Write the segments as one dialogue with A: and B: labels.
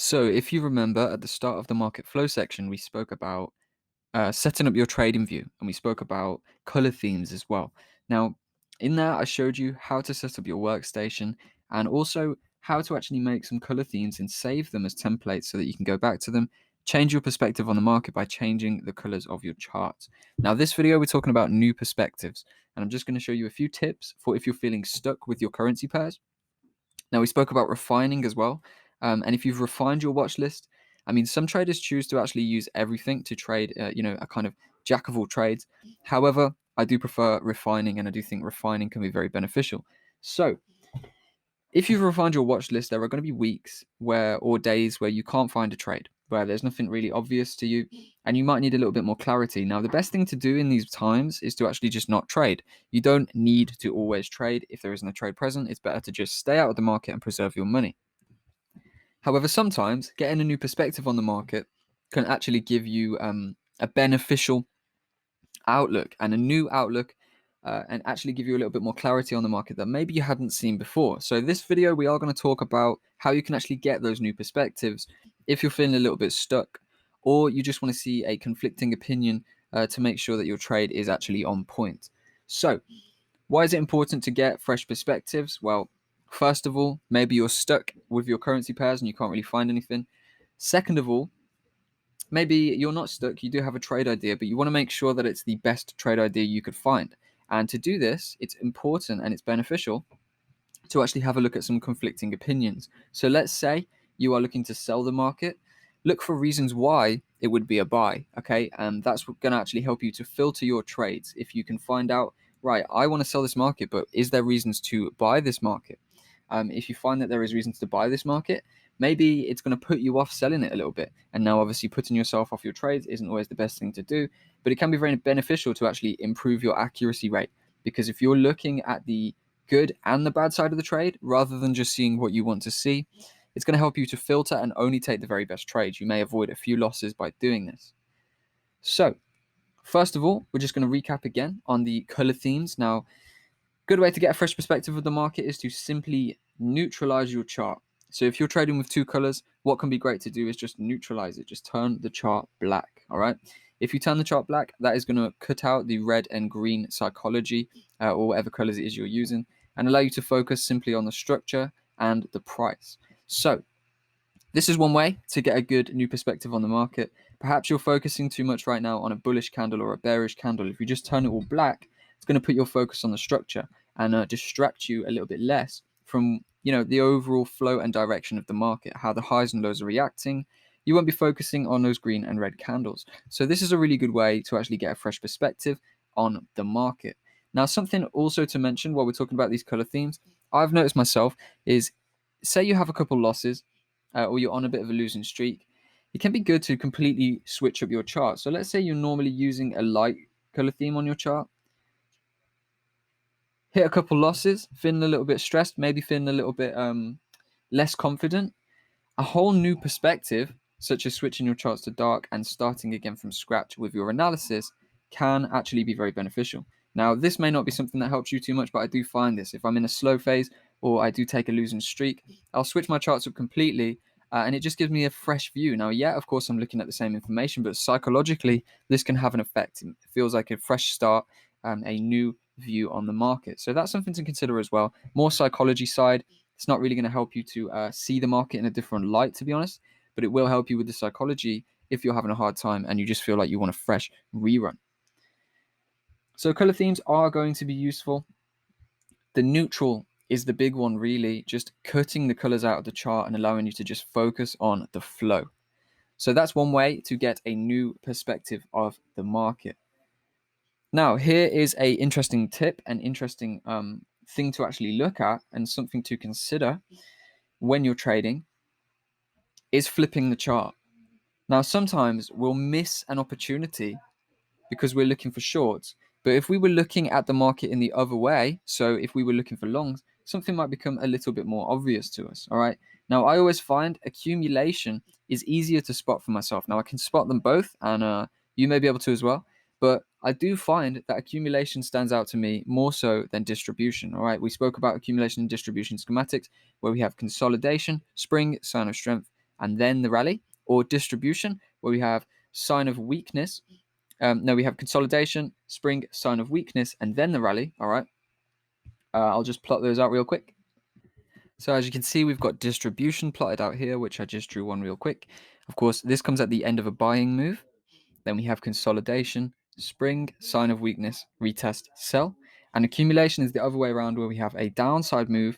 A: So, if you remember at the start of the market flow section, we spoke about setting up your trading view and we spoke about color themes as well. Now, in there, I showed you how to set up your workstation and also how to actually make some color themes and save them as templates so that you can go back to them, change your perspective on the market by changing the colors of your charts. Now, this video, we're talking about new perspectives, and I'm just going to show you a few tips for if you're feeling stuck with your currency pairs. Now, we spoke about refining as well. And if you've refined your watch list, I mean, some traders choose to actually use everything to trade, a kind of jack of all trades. However, I do prefer refining, and I do think refining can be very beneficial. So, if you've refined your watch list, there are going to be weeks or days where you can't find a trade, where there's nothing really obvious to you, and you might need a little bit more clarity. Now, the best thing to do in these times is to actually just not trade. You don't need to always trade. If there isn't a trade present, it's better to just stay out of the market and preserve your money. However, sometimes getting a new perspective on the market can actually give you a beneficial outlook and a new outlook, and actually give you a little bit more clarity on the market that maybe you hadn't seen before. So this video, we are going to talk about how you can actually get those new perspectives if you're feeling a little bit stuck, or you just want to see a conflicting opinion to make sure that your trade is actually on point. So why is it important to get fresh perspectives? Well, first of all, maybe you're stuck with your currency pairs and you can't really find anything. Second of all, maybe you're not stuck, you do have a trade idea, but you want to make sure that it's the best trade idea you could find. And to do this, it's important and it's beneficial to actually have a look at some conflicting opinions. So let's say you are looking to sell the market, look for reasons why it would be a buy, okay? And that's going to actually help you to filter your trades. If you can find out, right, I want to sell this market, but is there reasons to buy this market? If you find that there is reasons to buy this market, maybe it's going to put you off selling it a little bit. And now, obviously, putting yourself off your trades isn't always the best thing to do, but it can be very beneficial to actually improve your accuracy rate. Because if you're looking at the good and the bad side of the trade rather than just seeing what you want to see, it's going to help you to filter and only take the very best trades. You may avoid a few losses by doing this. So, first of all, we're just going to recap again on the color themes. Now, good way to get a fresh perspective of the market is to simply neutralize your chart. So if you're trading with two colors, what can be great to do is just neutralize it. Just turn the chart black. All right. If you turn the chart black, that is going to cut out the red and green psychology, or whatever colors it is you're using, and allow you to focus simply on the structure and the price. So this is one way to get a good new perspective on the market. Perhaps you're focusing too much right now on a bullish candle or a bearish candle. If you just turn it all black, it's going to put your focus on the structure and distract you a little bit less from the overall flow and direction of the market, how the highs and lows are reacting. You won't be focusing on those green and red candles. So this is a really good way to actually get a fresh perspective on the market. Now, something also to mention while we're talking about these color themes, I've noticed myself is, say you have a couple losses, or you're on a bit of a losing streak, it can be good to completely switch up your chart. So let's say you're normally using a light color theme on your chart, hit a couple losses, feeling a little bit stressed, maybe feeling a little bit less confident. A whole new perspective, such as switching your charts to dark and starting again from scratch with your analysis, can actually be very beneficial. Now, this may not be something that helps you too much, but I do find this. If I'm in a slow phase or I do take a losing streak, I'll switch my charts up completely, and it just gives me a fresh view. Now, yeah, of course, I'm looking at the same information, but psychologically, this can have an effect. It feels like a fresh start, a new view on the market. So that's something to consider as well. More psychology side. It's not really going to help you to see the market in a different light, to be honest, but it will help you with the psychology if you're having a hard time and you just feel like you want a fresh rerun. So color themes are going to be useful. The neutral is the big one, really, just cutting the colors out of the chart and allowing you to just focus on the flow. So that's one way to get a new perspective of the market. Now, here is a interesting tip, an interesting thing to actually look at and something to consider when you're trading is flipping the chart. Now, sometimes we'll miss an opportunity because we're looking for shorts. But if we were looking at the market in the other way, so if we were looking for longs, something might become a little bit more obvious to us. All right. Now, I always find accumulation is easier to spot for myself. Now, I can spot them both, and you may be able to as well. But I do find that accumulation stands out to me more so than distribution. All right. We spoke about accumulation and distribution schematics, where we have consolidation, spring, sign of strength, and then the rally, or distribution, where we have sign of weakness. No, we have consolidation, spring, sign of weakness, and then the rally. All right. I'll just plot those out real quick. So as you can see, we've got distribution plotted out here, which I just drew one real quick. Of course, this comes at the end of a buying move. Then we have consolidation, spring, sign of weakness, retest, sell. And accumulation is the other way around, where we have a downside move,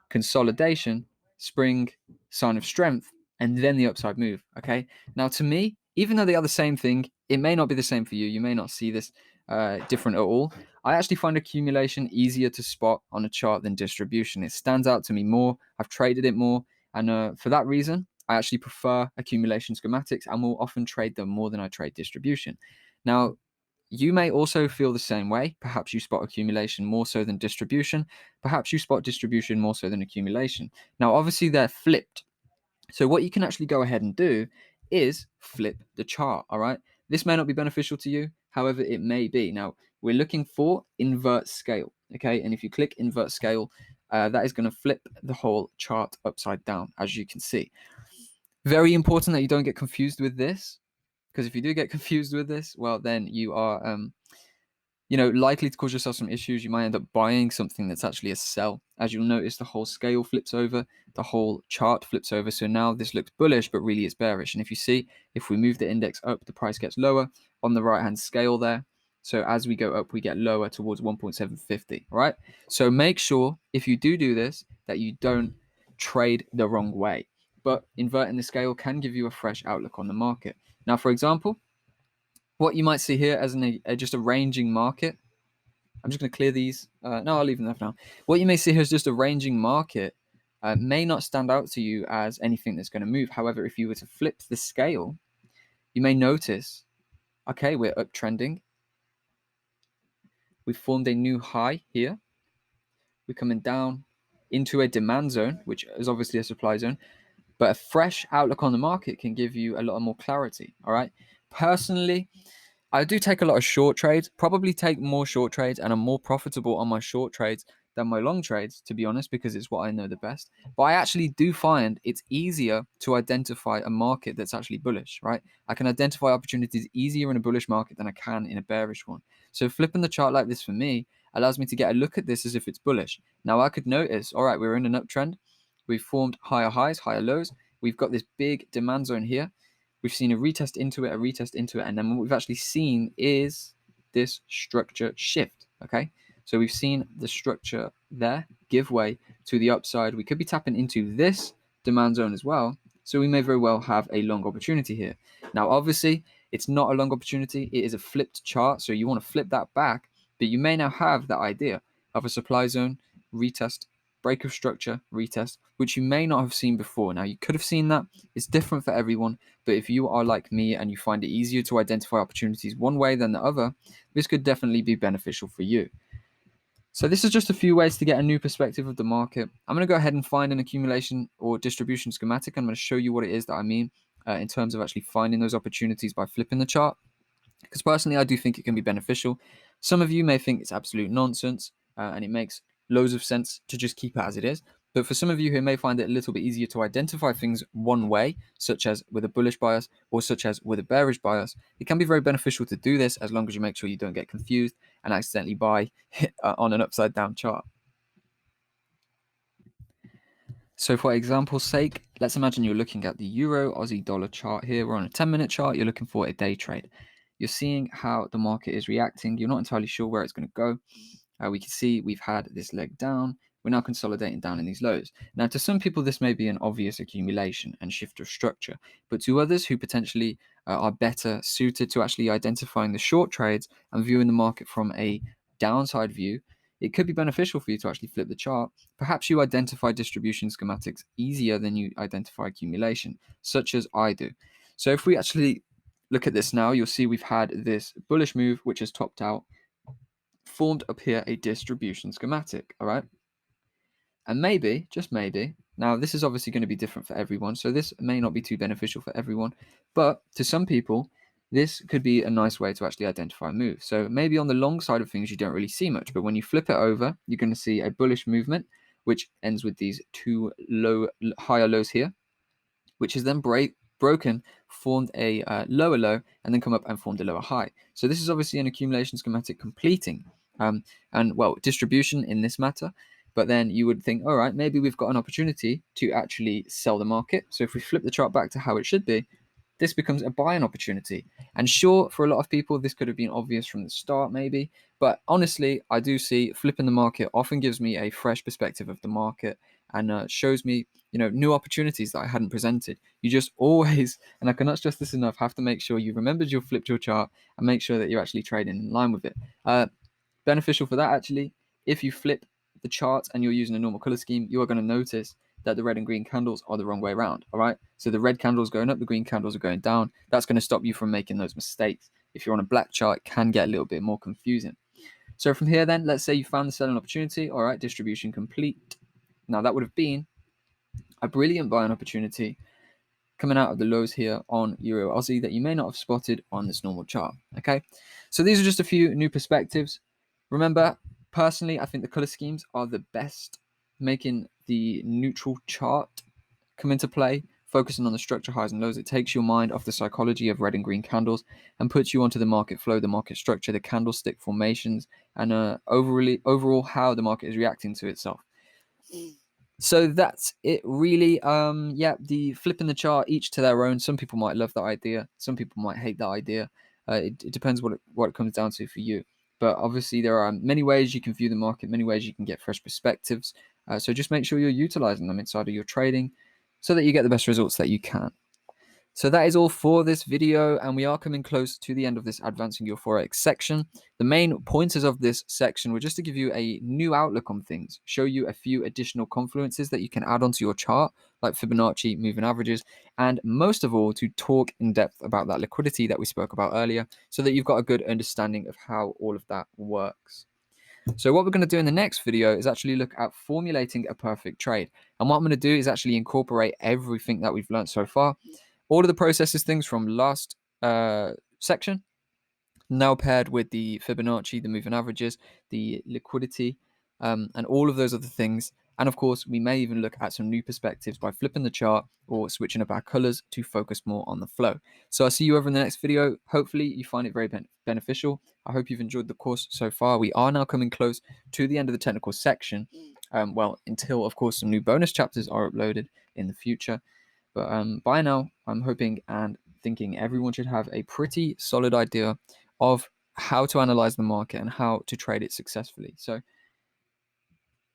A: consolidation, spring, sign of strength, and then the upside move. Okay. Now, to me, even though they are the same thing, it may not be the same for you. You may not see this different at all. I actually find accumulation easier to spot on a chart than distribution. It stands out to me more. I've traded it more. And for that reason, I actually prefer accumulation schematics and will often trade them more than I trade distribution. Now, you may also feel the same way. Perhaps you spot accumulation more so than distribution. Perhaps you spot distribution more so than accumulation. Now, obviously, they're flipped. So what you can actually go ahead and do is flip the chart, all right? This may not be beneficial to you. However, it may be. Now, we're looking for invert scale, okay? And if you click invert scale, that is going to flip the whole chart upside down, as you can see. Very important that you don't get confused with this, because if you do get confused with this, well, then you are likely to cause yourself some issues. You might end up buying something that's actually a sell. As you'll notice, the whole scale flips over, the whole chart flips over. So now this looks bullish, but really it's bearish. And if you see, if we move the index up, the price gets lower on the right-hand scale there. So as we go up, we get lower towards 1.750, right? So make sure if you do this, that you don't trade the wrong way. But inverting the scale can give you a fresh outlook on the market. Now, for example, what you might see here as just a ranging market. I'm just going to clear these. No, I'll leave them there for now. What you may see here is just a ranging market. May not stand out to you as anything that's going to move. However, if you were to flip the scale, you may notice, okay, we're uptrending. We've formed a new high here. We're coming down into a demand zone, which is obviously a supply zone. But a fresh outlook on the market can give you a lot more clarity, all right? Personally, I do take a lot of short trades, probably take more short trades, and I'm more profitable on my short trades than my long trades, to be honest, because it's what I know the best. But I actually do find it's easier to identify a market that's actually bullish, right? I can identify opportunities easier in a bullish market than I can in a bearish one. So flipping the chart like this for me allows me to get a look at this as if it's bullish. Now I could notice, all right, we're in an uptrend. We've formed higher highs, higher lows. We've got this big demand zone here. We've seen a retest into it, and then what we've actually seen is this structure shift, okay? So we've seen the structure there give way to the upside. We could be tapping into this demand zone as well, so we may very well have a long opportunity here. Now, obviously, it's not a long opportunity. It is a flipped chart, so you want to flip that back, but you may now have that idea of a supply zone, retest, break of structure, retest, which you may not have seen before. Now, you could have seen that. It's different for everyone, but if you are like me and you find it easier to identify opportunities one way than the other, this could definitely be beneficial for you. So this is just a few ways to get a new perspective of the market. I'm going to go ahead and find an accumulation or distribution schematic. I'm going to show you what it is that I mean in terms of actually finding those opportunities by flipping the chart. Because personally, I do think it can be beneficial. Some of you may think it's absolute nonsense and it makes loads of sense to just keep it as it is. But for some of you who may find it a little bit easier to identify things one way, such as with a bullish bias or such as with a bearish bias, it can be very beneficial to do this as long as you make sure you don't get confused and accidentally buy on an upside down chart. So for example's sake, let's imagine you're looking at the Euro Aussie dollar chart here. We're on a 10-minute chart. You're looking for a day trade. You're seeing how the market is reacting. You're not entirely sure where it's going to go. We can see we've had this leg down. We're now consolidating down in these lows. Now, to some people, this may be an obvious accumulation and shift of structure, but to others who potentially are better suited to actually identifying the short trades and viewing the market from a downside view, it could be beneficial for you to actually flip the chart. Perhaps you identify distribution schematics easier than you identify accumulation, such as I do. So if we actually look at this now, you'll see we've had this bullish move, which has topped out, formed up here a distribution schematic, all right? And maybe, just maybe, now this is obviously going to be different for everyone, so this may not be too beneficial for everyone, but to some people, this could be a nice way to actually identify a move. So maybe on the long side of things, you don't really see much, but when you flip it over, you're going to see a bullish movement, which ends with these two higher lows here. which is then broken, formed a lower low, and then come up and formed a lower high. So this is obviously an accumulation schematic completing, and well, distribution in this matter. But then you would think, all right, maybe we've got an opportunity to actually sell the market. So if we flip the chart back to how it should be, this becomes a buying opportunity. And sure, for a lot of people, this could have been obvious from the start, maybe. But honestly, I do see flipping the market often gives me a fresh perspective of the market and shows me, new opportunities that I hadn't presented. You just always, and I cannot stress this enough, have to make sure you remembered you flipped your chart and make sure that you're actually trading in line with it. Beneficial for that, actually, if you flip the chart and you're using a normal color scheme, you are going to notice that the red and green candles are the wrong way around. All right. So the red candles going up, the green candles are going down. That's going to stop you from making those mistakes. If you're on a black chart, it can get a little bit more confusing. So from here, then, let's say you found the selling opportunity. All right, distribution complete. Now that would have been a brilliant buying opportunity coming out of the lows here on Euro Aussie that you may not have spotted on this normal chart. Okay, so these are just a few new perspectives. Remember, personally, I think the color schemes are the best, making the neutral chart come into play, focusing on the structure highs and lows. It takes your mind off the psychology of red and green candles and puts you onto the market flow, the market structure, the candlestick formations, and overall how the market is reacting to itself. So that's it, really. The flipping the chart, each to their own. Some people might love that idea, some people might hate that idea. It depends what it comes down to for you. But obviously, there are many ways you can view the market, many ways you can get fresh perspectives. So just make sure you're utilizing them inside of your trading so that you get the best results that you can. So that is all for this video, and we are coming close to the end of this Advancing Your Forex section. The main pointers of this section were just to give you a new outlook on things, show you a few additional confluences that you can add onto your chart, like Fibonacci, moving averages, and most of all, to talk in depth about that liquidity that we spoke about earlier, so that you've got a good understanding of how all of that works. So what we're going to do in the next video is actually look at formulating a perfect trade. And what I'm going to do is actually incorporate everything that we've learned so far, all of the processes things from last section, now paired with the Fibonacci, the moving averages, the liquidity, and all of those other things. And of course, we may even look at some new perspectives by flipping the chart or switching up our colors to focus more on the flow. So I'll see you over in the next video. Hopefully you find it very beneficial. I hope you've enjoyed the course so far. We are now coming close to the end of the technical section. Until, of course, some new bonus chapters are uploaded in the future. But by now, I'm hoping and thinking everyone should have a pretty solid idea of how to analyze the market and how to trade it successfully. So,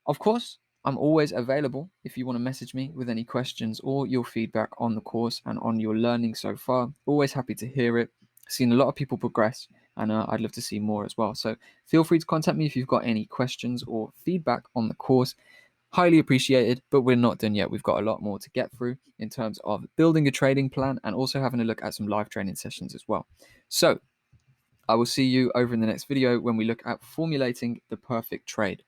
A: of course, I'm always available if you want to message me with any questions or your feedback on the course and on your learning so far. Always happy to hear it. Seen a lot of people progress, and I'd love to see more as well. So feel free to contact me if you've got any questions or feedback on the course. Highly appreciated, but we're not done yet. We've got a lot more to get through in terms of building a trading plan and also having a look at some live training sessions as well. So I will see you over in the next video when we look at formulating the perfect trade.